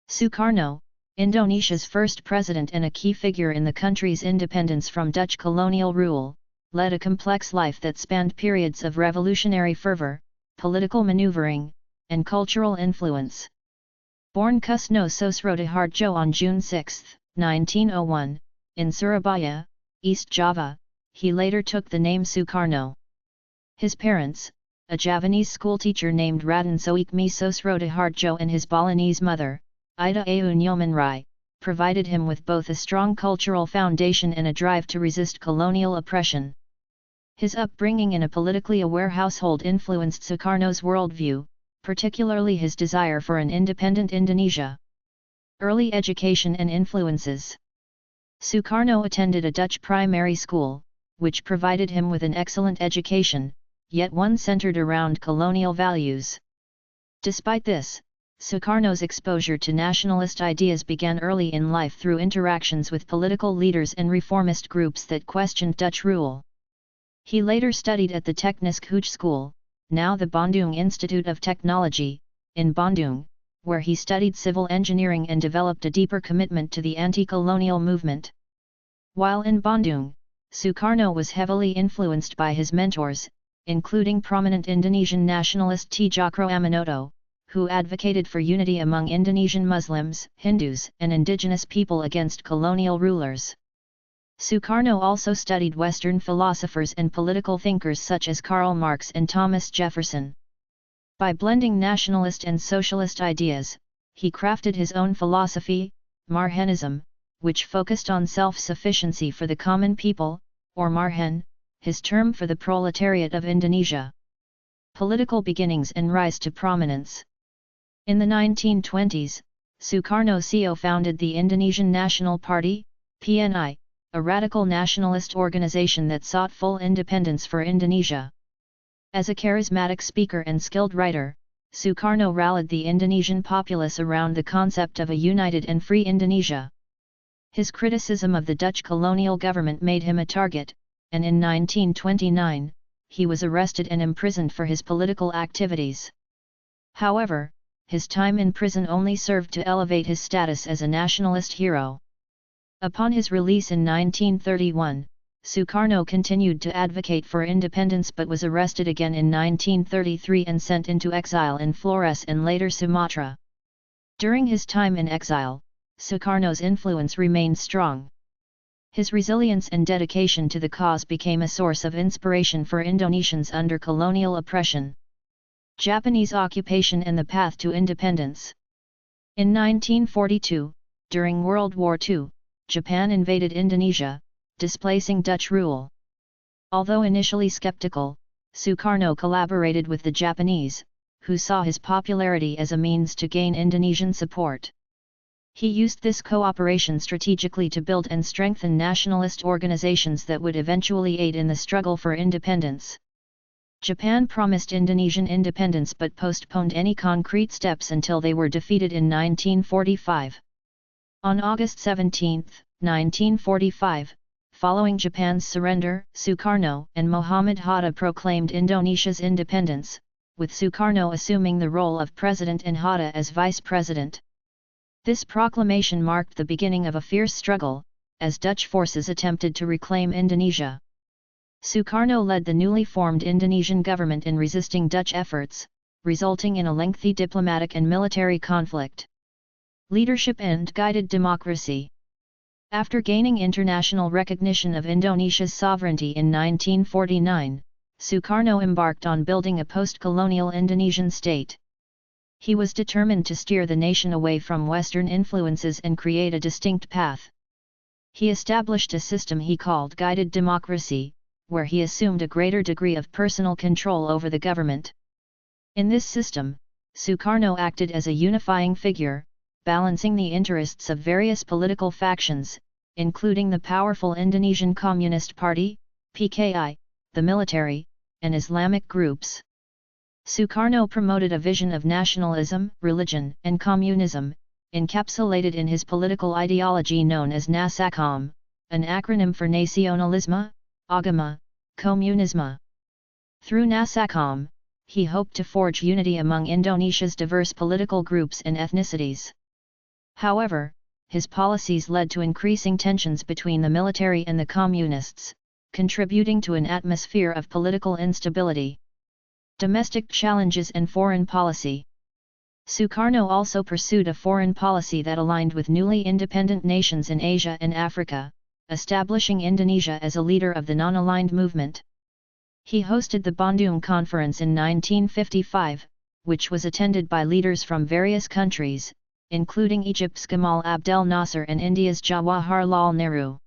Sukarno, Indonesia's first president and a key figure in the country's independence from Dutch colonial rule, led a complex life that spanned periods of revolutionary fervor, political maneuvering, and cultural influence. Born Kusno Sosrodoharjo on June 6, 1901, in Surabaya, East Java, he later took the name Sukarno. His parents, a Javanese schoolteacher named Raden Soekmi Sosrodoharjo and his Balinese mother, Ida Aunyomanrai, provided him with both a strong cultural foundation and a drive to resist colonial oppression. His upbringing in a politically aware household influenced Sukarno's worldview, particularly his desire for an independent Indonesia. Early education and influences. Sukarno attended a Dutch primary school, which provided him with an excellent education, yet one centered around colonial values. Despite this, Sukarno's exposure to nationalist ideas began early in life through interactions with political leaders and reformist groups that questioned Dutch rule. He later studied at the Teknisk Hogeschool, now the Bandung Institute of Technology, in Bandung, where he studied civil engineering and developed a deeper commitment to the anti-colonial movement. While in Bandung, Sukarno was heavily influenced by his mentors, including prominent Indonesian nationalist T. Djokro Aminoto, who advocated for unity among Indonesian Muslims, Hindus, and indigenous people against colonial rulers. Sukarno also studied Western philosophers and political thinkers such as Karl Marx and Thomas Jefferson. By blending nationalist and socialist ideas, he crafted his own philosophy, Marhenism, which focused on self-sufficiency for the common people, or Marhen, his term for the proletariat of Indonesia. Political beginnings and rise to prominence. In the 1920s, Sukarno founded the Indonesian National Party, PNI, a radical nationalist organization that sought full independence for Indonesia. As a charismatic speaker and skilled writer, Sukarno rallied the Indonesian populace around the concept of a united and free Indonesia. His criticism of the Dutch colonial government made him a target, and in 1929, he was arrested and imprisoned for his political activities. However, his time in prison only served to elevate his status as a nationalist hero. Upon his release in 1931, Sukarno continued to advocate for independence but was arrested again in 1933 and sent into exile in Flores and later Sumatra. During his time in exile, Sukarno's influence remained strong. His resilience and dedication to the cause became a source of inspiration for Indonesians under colonial oppression. Japanese occupation and the path to independence. In 1942, during World War II, Japan invaded Indonesia, displacing Dutch rule. Although initially skeptical, Sukarno collaborated with the Japanese, who saw his popularity as a means to gain Indonesian support. He used this cooperation strategically to build and strengthen nationalist organizations that would eventually aid in the struggle for independence. Japan promised Indonesian independence but postponed any concrete steps until they were defeated in 1945. On August 17, 1945, following Japan's surrender, Sukarno and Muhammad Hatta proclaimed Indonesia's independence, with Sukarno assuming the role of president and Hatta as vice president. This proclamation marked the beginning of a fierce struggle, as Dutch forces attempted to reclaim Indonesia. Sukarno led the newly formed Indonesian government in resisting Dutch efforts, resulting in a lengthy diplomatic and military conflict. Leadership and guided democracy. After gaining international recognition of Indonesia's sovereignty in 1949, Sukarno embarked on building a post-colonial Indonesian state. He was determined to steer the nation away from Western influences and create a distinct path. He established a system he called guided democracy, where he assumed a greater degree of personal control over the government. In this system, Sukarno acted as a unifying figure, balancing the interests of various political factions, including the powerful Indonesian Communist Party, PKI, the military, and Islamic groups. Sukarno promoted a vision of nationalism, religion, and communism, encapsulated in his political ideology known as Nasacom, an acronym for Nasionalisme, Agama, Komunisme. Through Nasacom, he hoped to forge unity among Indonesia's diverse political groups and ethnicities. However, his policies led to increasing tensions between the military and the communists, contributing to an atmosphere of political instability. Domestic challenges and foreign policy. Sukarno also pursued a foreign policy that aligned with newly independent nations in Asia and Africa, establishing Indonesia as a leader of the non-aligned movement. He hosted the Bandung Conference in 1955, which was attended by leaders from various countries, including Egypt's Gamal Abdel Nasser and India's Jawaharlal Nehru.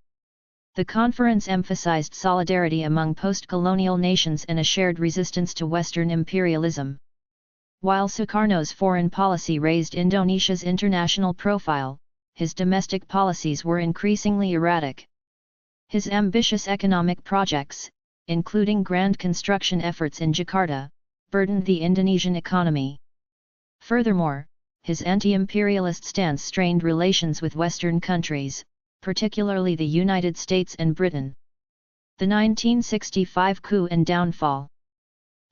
The conference emphasized solidarity among post-colonial nations and a shared resistance to Western imperialism. While Sukarno's foreign policy raised Indonesia's international profile, his domestic policies were increasingly erratic. His ambitious economic projects, including grand construction efforts in Jakarta, burdened the Indonesian economy. Furthermore, his anti-imperialist stance strained relations with Western countries, particularly the United States and Britain. The 1965 coup and downfall.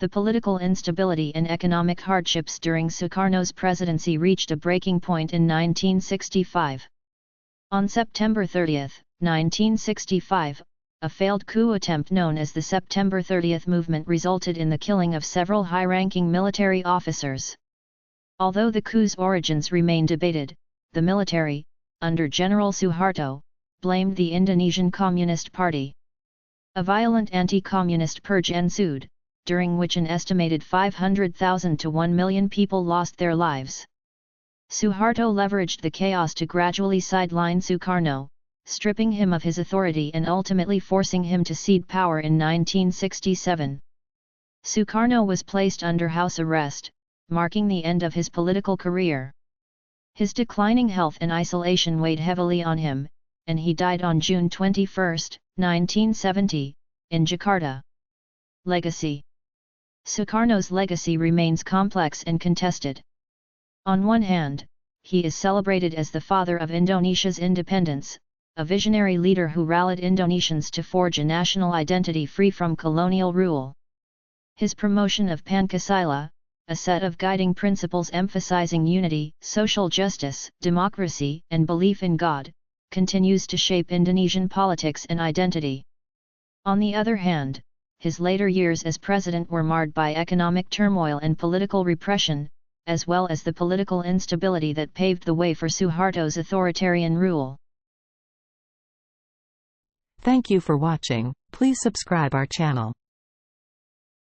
The political instability and economic hardships during Sukarno's presidency reached a breaking point in 1965. On September 30, 1965, a failed coup attempt known as the September 30 movement resulted in the killing of several high-ranking military officers. Although the coup's origins remain debated, the military, under General Suharto, blamed the Indonesian Communist Party. A violent anti-communist purge ensued, during which an estimated 500,000 to 1 million people lost their lives. Suharto leveraged the chaos to gradually sideline Sukarno, stripping him of his authority and ultimately forcing him to cede power in 1967. Sukarno was placed under house arrest, marking the end of his political career. His declining health and isolation weighed heavily on him, and he died on June 21, 1970, in Jakarta. Legacy. Sukarno's legacy remains complex and contested. On one hand, he is celebrated as the father of Indonesia's independence, a visionary leader who rallied Indonesians to forge a national identity free from colonial rule. His promotion of Pancasila, a set of guiding principles emphasizing unity, social justice, democracy, and belief in God, continues to shape Indonesian politics and identity. On the other hand, his later years as president were marred by economic turmoil and political repression, as well as the political instability that paved the way for Suharto's authoritarian rule. Thank you for watching. Please subscribe our channel.